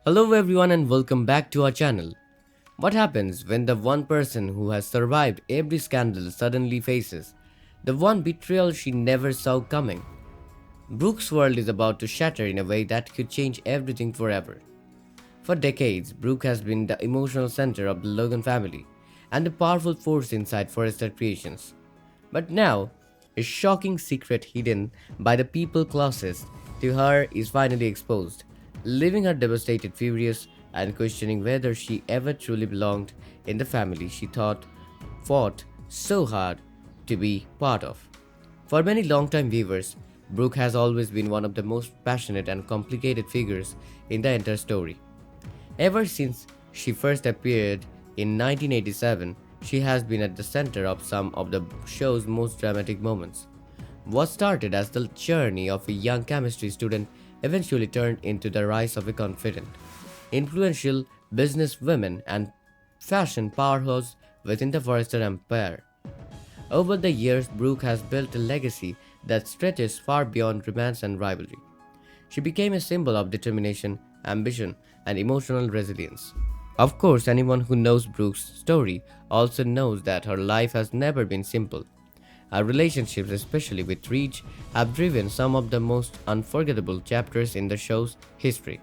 Hello everyone and welcome back to our channel. What happens when the one person who has survived every scandal suddenly faces the one betrayal she never saw coming? Brooke's world is about to shatter in a way that could change everything forever. For decades, Brooke has been the emotional center of the Logan family and a powerful force inside Forrester Creations. But now, a shocking secret hidden by the people closest to her is finally exposed, leaving her devastated, furious, and questioning whether she ever truly belonged in the family she thought fought so hard to be part of. For many longtime viewers, Brooke has always been one of the most passionate and complicated figures in the entire story. Ever since she first appeared in 1987, she has been at the center of some of the show's most dramatic moments. What started as the journey of a young chemistry student eventually turned into the rise of a confident, influential businesswoman and fashion powerhouse within the Forrester empire. Over the years, Brooke has built a legacy that stretches far beyond romance and rivalry. She became a symbol of determination, ambition, and emotional resilience. Of course, anyone who knows Brooke's story also knows that her life has never been simple. Her relationships, especially with Reach, have driven some of the most unforgettable chapters in the show's history.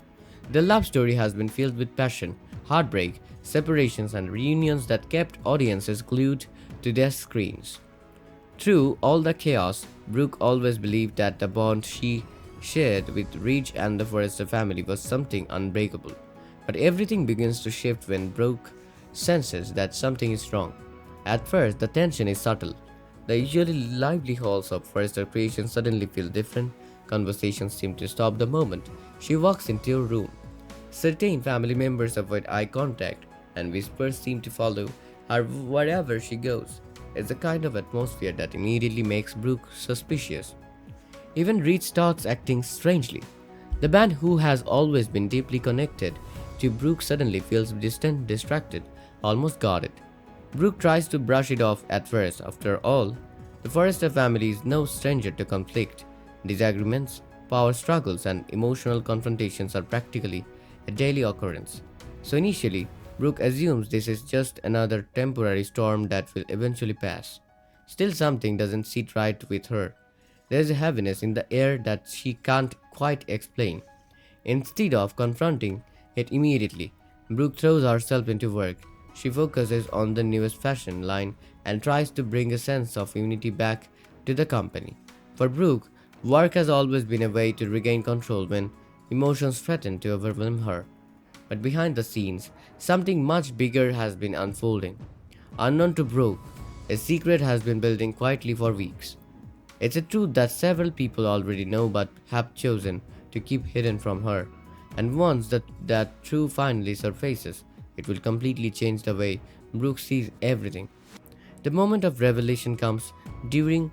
The love story has been filled with passion, heartbreak, separations, and reunions that kept audiences glued to their screens. Through all the chaos, Brooke always believed that the bond she shared with Reach and the Forrester family was something unbreakable. But everything begins to shift when Brooke senses that something is wrong. At first, the tension is subtle. The usually lively halls of Forrester Creation suddenly feel different. Conversations seem to stop the moment she walks into a room. Certain family members avoid eye contact, and whispers seem to follow her wherever she goes. It's a kind of atmosphere that immediately makes Brooke suspicious. Even Reed starts acting strangely. The band, who has always been deeply connected to Brooke, suddenly feels distant, distracted, almost guarded. Brooke tries to brush it off at first. After all, the Forrester family is no stranger to conflict. Disagreements, power struggles, and emotional confrontations are practically a daily occurrence. So initially, Brooke assumes this is just another temporary storm that will eventually pass. Still, something doesn't sit right with her. There's a heaviness in the air that she can't quite explain. Instead of confronting it immediately, Brooke throws herself into work. She focuses on the newest fashion line and tries to bring a sense of unity back to the company. For Brooke, work has always been a way to regain control when emotions threaten to overwhelm her. But behind the scenes, something much bigger has been unfolding. Unknown to Brooke, a secret has been building quietly for weeks. It's a truth that several people already know but have chosen to keep hidden from her. And once that truth finally surfaces, it will completely change the way Brooke sees everything. The moment of revelation comes during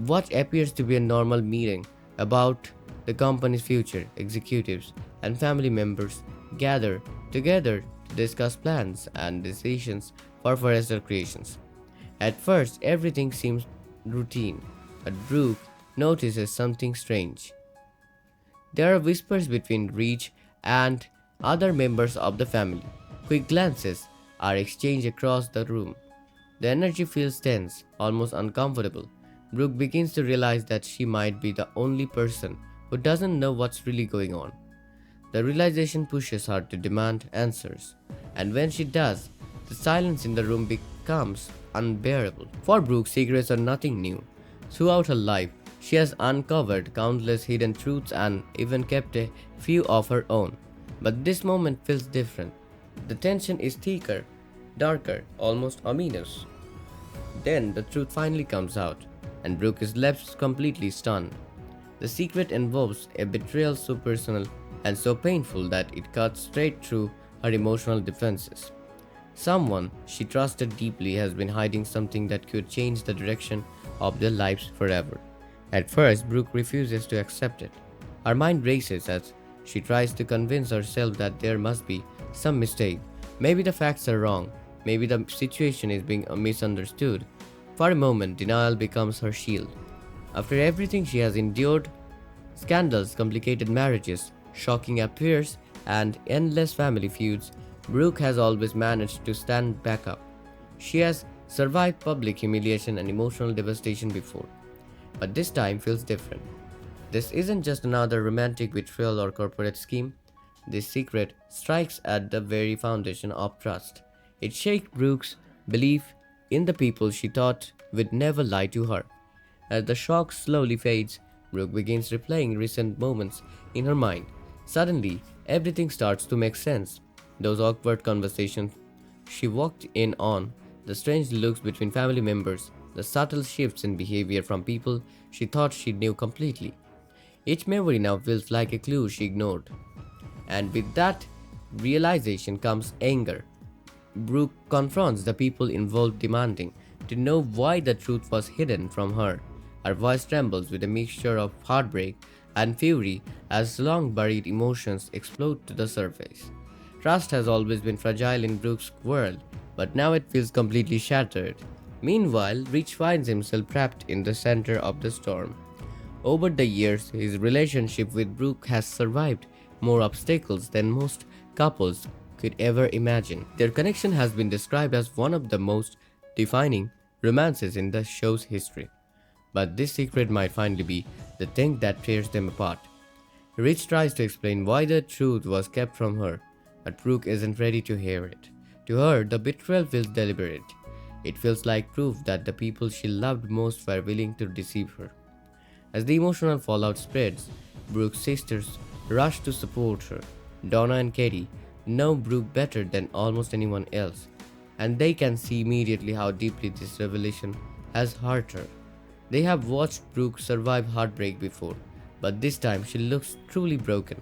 what appears to be a normal meeting about the company's future. Executives and family members gather together to discuss plans and decisions for Forrester Creations. At first, everything seems routine, but Brooke notices something strange. There are whispers between Reach and other members of the family. Quick glances are exchanged across the room. The energy feels tense, almost uncomfortable. Brooke begins to realize that she might be the only person who doesn't know what's really going on. The realization pushes her to demand answers, and when she does, the silence in the room becomes unbearable. For Brooke, secrets are nothing new. Throughout her life, she has uncovered countless hidden truths and even kept a few of her own. But this moment feels different. The tension is thicker, darker, almost ominous. Then the truth finally comes out, and Brooke is left completely stunned. The secret involves a betrayal so personal and so painful that it cuts straight through her emotional defenses. Someone she trusted deeply has been hiding something that could change the direction of their lives forever. At first, Brooke refuses to accept it. Her mind races as she tries to convince herself that there must be some mistake. Maybe the facts are wrong. Maybe the situation is being misunderstood. For a moment, denial becomes her shield. After everything she has endured, scandals, complicated marriages, shocking affairs, and endless family feuds, Brooke has always managed to stand back up. She has survived public humiliation and emotional devastation before, but this time feels different. This isn't just another romantic betrayal or corporate scheme. This secret strikes at the very foundation of trust. It shakes Brooke's belief in the people she thought would never lie to her. As the shock slowly fades, Brooke begins replaying recent moments in her mind. Suddenly, everything starts to make sense. Those awkward conversations she walked in on, the strange looks between family members, the subtle shifts in behavior from people she thought she knew completely. Each memory now feels like a clue she ignored. And with that realization comes anger. Brooke confronts the people involved, demanding to know why the truth was hidden from her. Her voice trembles with a mixture of heartbreak and fury as long buried emotions explode to the surface. Trust has always been fragile in Brooke's world, but now it feels completely shattered. Meanwhile, Rich finds himself trapped in the center of the storm. Over the years, his relationship with Brooke has survived more obstacles than most couples could ever imagine. Their connection has been described as one of the most defining romances in the show's history. But this secret might finally be the thing that tears them apart. Rich tries to explain why the truth was kept from her, but Brooke isn't ready to hear it. To her, the betrayal feels deliberate. It feels like proof that the people she loved most were willing to deceive her. As the emotional fallout spreads, Brooke's sisters rush to support her. Donna and Katie know Brooke better than almost anyone else, and they can see immediately how deeply this revelation has hurt her. They have watched Brooke survive heartbreak before, but this time she looks truly broken.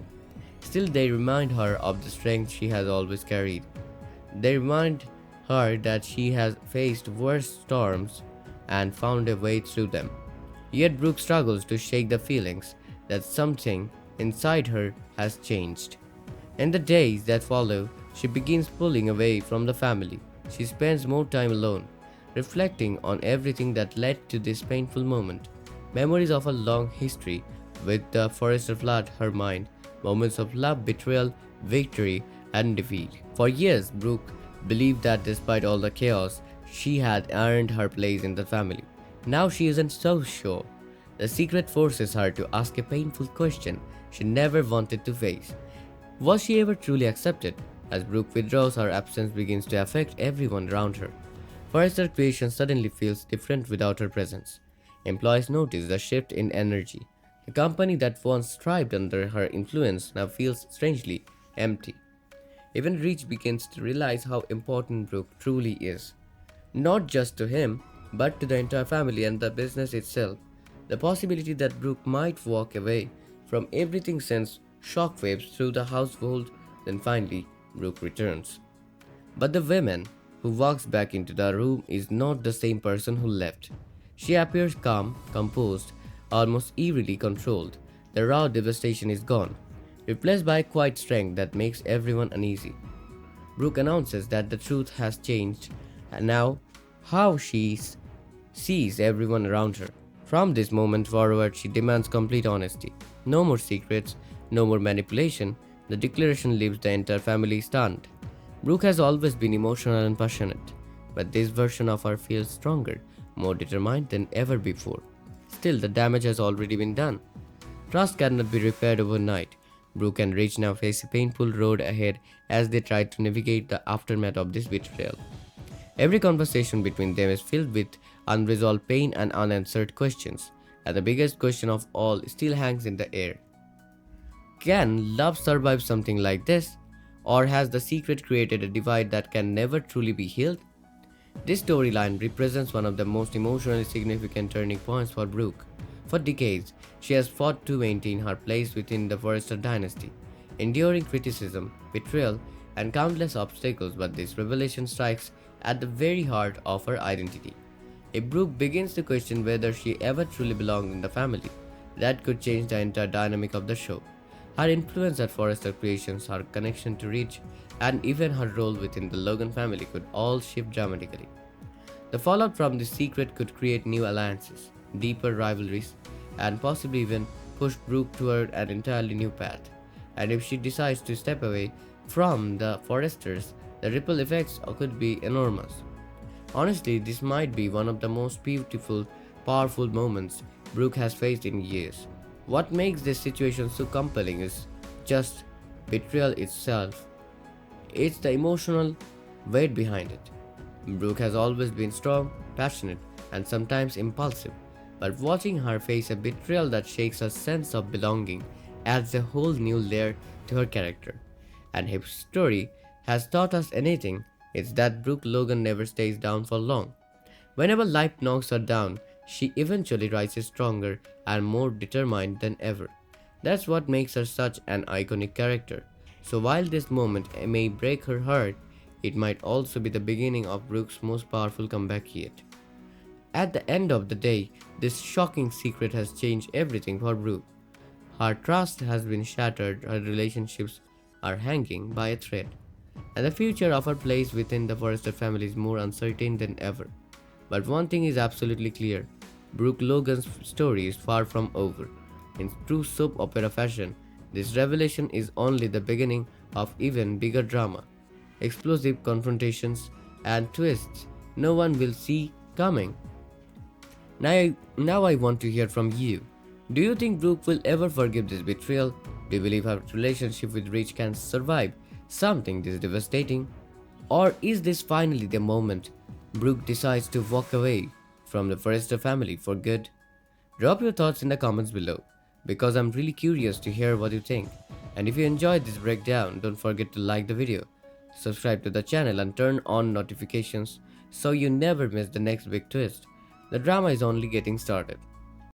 Still, they remind her of the strength she has always carried. They remind her that she has faced worse storms and found a way through them. Yet Brooke struggles to shake the feelings that something inside her has changed. In the days that follow, she begins pulling away from the family. She spends more time alone, reflecting on everything that led to this painful moment. Memories of a long history with the Forester flood her mind, moments of love, betrayal, victory, and defeat. For years, Brooke believed that despite all the chaos, she had earned her place in the family. Now she isn't so sure. The secret forces her to ask a painful question she never wanted to face. Was she ever truly accepted? As Brooke withdraws, her absence begins to affect everyone around her. Forrester's creation suddenly feels different without her presence. Employees notice the shift in energy. The company that once thrived under her influence now feels strangely empty. Even Reach begins to realize how important Brooke truly is. Not just to him, but to the entire family and the business itself. The possibility that Brooke might walk away from everything sends shockwaves through the household. Then finally, Brooke returns. But the woman who walks back into the room is not the same person who left. She appears calm, composed, almost eerily controlled. The raw devastation is gone, replaced by a quiet strength that makes everyone uneasy. Brooke announces that the truth has changed, and now how she sees everyone around her. From this moment forward, she demands complete honesty. No more secrets, no more manipulation. The declaration leaves the entire family stunned. Brooke has always been emotional and passionate, but this version of her feels stronger, more determined than ever before. Still, the damage has already been done. Trust cannot be repaired overnight. Brooke and Rich now face a painful road ahead as they try to navigate the aftermath of this betrayal. Every conversation between them is filled with unresolved pain and unanswered questions, and the biggest question of all still hangs in the air. Can love survive something like this? Or has the secret created a divide that can never truly be healed? This storyline represents one of the most emotionally significant turning points for Brooke. For decades, she has fought to maintain her place within the Forrester dynasty, enduring criticism, betrayal, and countless obstacles, but this revelation strikes at the very heart of her identity. If Brooke begins to question whether she ever truly belonged in the family, that could change the entire dynamic of the show. Her influence at Forrester Creations, her connection to Rich, and even her role within the Logan family could all shift dramatically. The fallout from this secret could create new alliances, deeper rivalries, and possibly even push Brooke toward an entirely new path. and if she decides to step away from the Foresters, the ripple effects could be enormous. Honestly, this might be one of the most beautiful, powerful moments Brooke has faced in years. What makes this situation so compelling is just betrayal itself. It's the emotional weight behind it. Brooke has always been strong, passionate, and sometimes impulsive, but watching her face a betrayal that shakes her sense of belonging adds a whole new layer to her character. And if story has taught us anything, it's that Brooke Logan never stays down for long. Whenever life knocks her down, she eventually rises stronger and more determined than ever. That's what makes her such an iconic character. So while this moment may break her heart, it might also be the beginning of Brooke's most powerful comeback yet. At the end of the day, this shocking secret has changed everything for Brooke. Her trust has been shattered, her relationships are hanging by a thread, and the future of her place within the Forrester family is more uncertain than ever. But one thing is absolutely clear, Brooke Logan's story is far from over. In true soap opera fashion, this revelation is only the beginning of even bigger drama, explosive confrontations, and twists no one will see coming. Now I want to hear from you. Do you think Brooke will ever forgive this betrayal? Do you believe her relationship with Rich can survive something this devastating? Or is this finally the moment Brooke decides to walk away from the Forrester family for good? Drop your thoughts in the comments below, because I'm really curious to hear what you think. And if you enjoyed this breakdown, don't forget to like the video, subscribe to the channel and turn on notifications so you never miss the next big twist. The drama is only getting started.